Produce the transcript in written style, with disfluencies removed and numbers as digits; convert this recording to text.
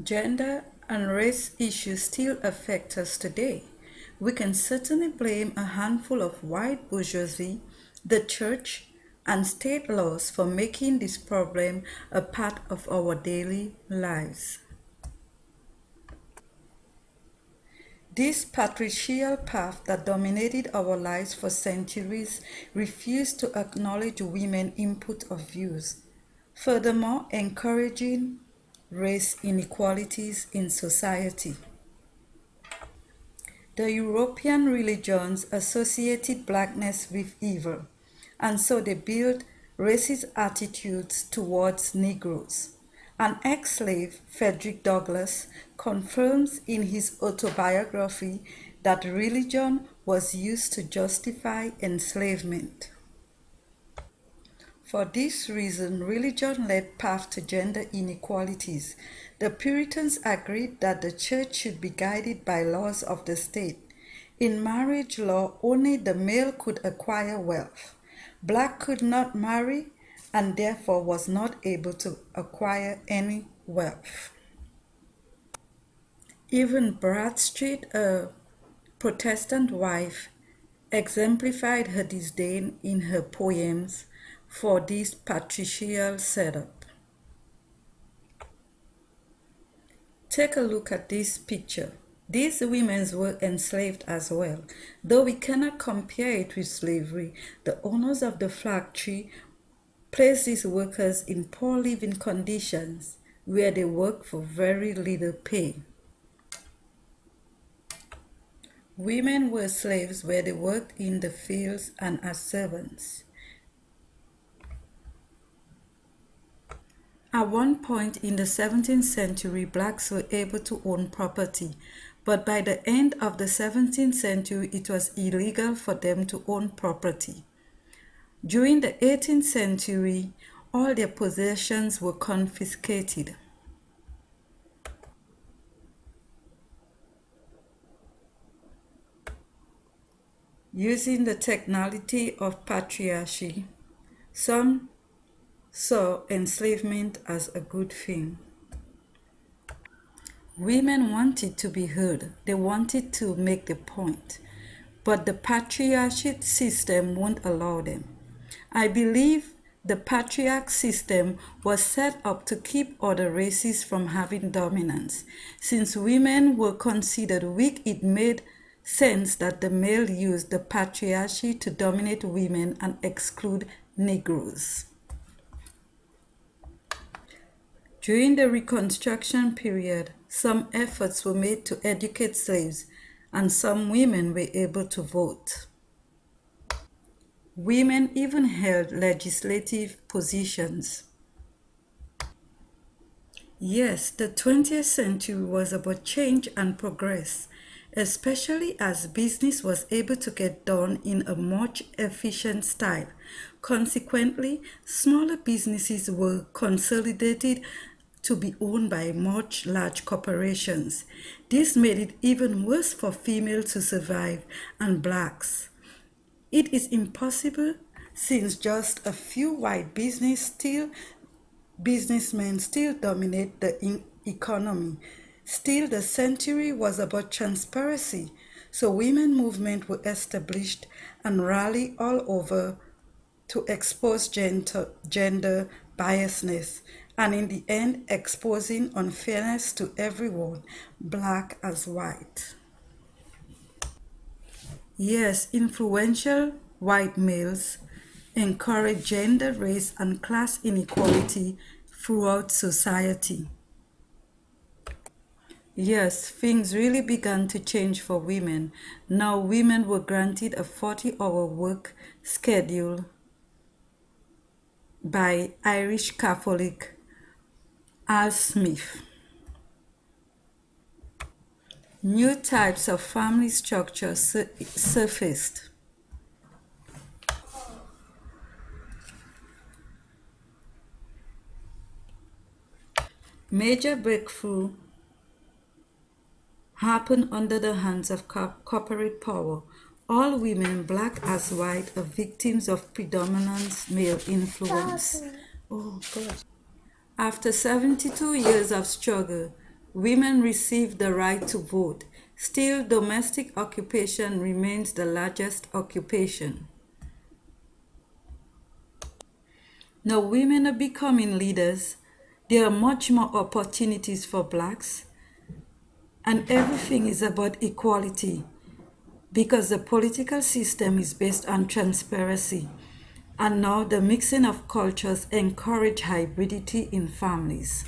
Gender and race issues still affect us today. We can certainly blame a handful of white bourgeoisie, the church, and state laws for making this problem a part of our daily lives. This patriarchal path that dominated our lives for centuries refused to acknowledge women's input of views, furthermore encouraging race inequalities in society. The European religions associated blackness with evil, and so they built racist attitudes towards Negroes. An ex-slave, Frederick Douglass, confirms in his autobiography that religion was used to justify enslavement. For this reason, religion led path to gender inequalities. The Puritans agreed that the church should be guided by laws of the state. In marriage law, only the male could acquire wealth. Black could not marry and therefore was not able to acquire any wealth. Even Bradstreet, a Protestant wife, exemplified her disdain in her poems for this patriarchal setup. Take a look at this picture. These women were enslaved as well. Though we cannot compare it with slavery, the owners of the factory placed these workers in poor living conditions where they worked for very little pay. Women were slaves where they worked in the fields and as servants. At one point in the 17th century, blacks were able to own property, but by the end of the 17th century, it was illegal for them to own property. During the 18th century, all their possessions were confiscated. Using the technicality of patriarchy, some saw enslavement as a good thing. Women wanted to be heard. They wanted to make the point. But the patriarchate system won't allow them. I believe the patriarch system was set up to keep other races from having dominance. Since women were considered weak, it made sense that the male used the patriarchy to dominate women and exclude Negroes. During the Reconstruction period, some efforts were made to educate slaves, and some women were able to vote. Women even held legislative positions. Yes, the 20th century was about change and progress, especially as business was able to get done in a much efficient style. Consequently, smaller businesses were consolidated to be owned by much large corporations. This made it even worse for females to survive and blacks. It is impossible since just a few white businessmen still dominate the economy. Still, the century was about transparency, so women movement were established and rallied all over to expose gender biasness, and in the end exposing unfairness to everyone, black as white. Yes, influential white males encourage gender, race, and class inequality throughout society. Yes, things really began to change for women. Now women were granted a 40-hour work schedule by Irish Catholic Al Smith. New types of family structure surfaced. Major breakthrough happened under the hands of corporate power. All women, black as white, are victims of predominant male influence. Oh God. After 72 years of struggle, women receive the right to vote. Still, domestic occupation remains the largest occupation. Now women are becoming leaders. There are much more opportunities for blacks. And everything is about equality because the political system is based on transparency. And now the mixing of cultures encourage hybridity in families.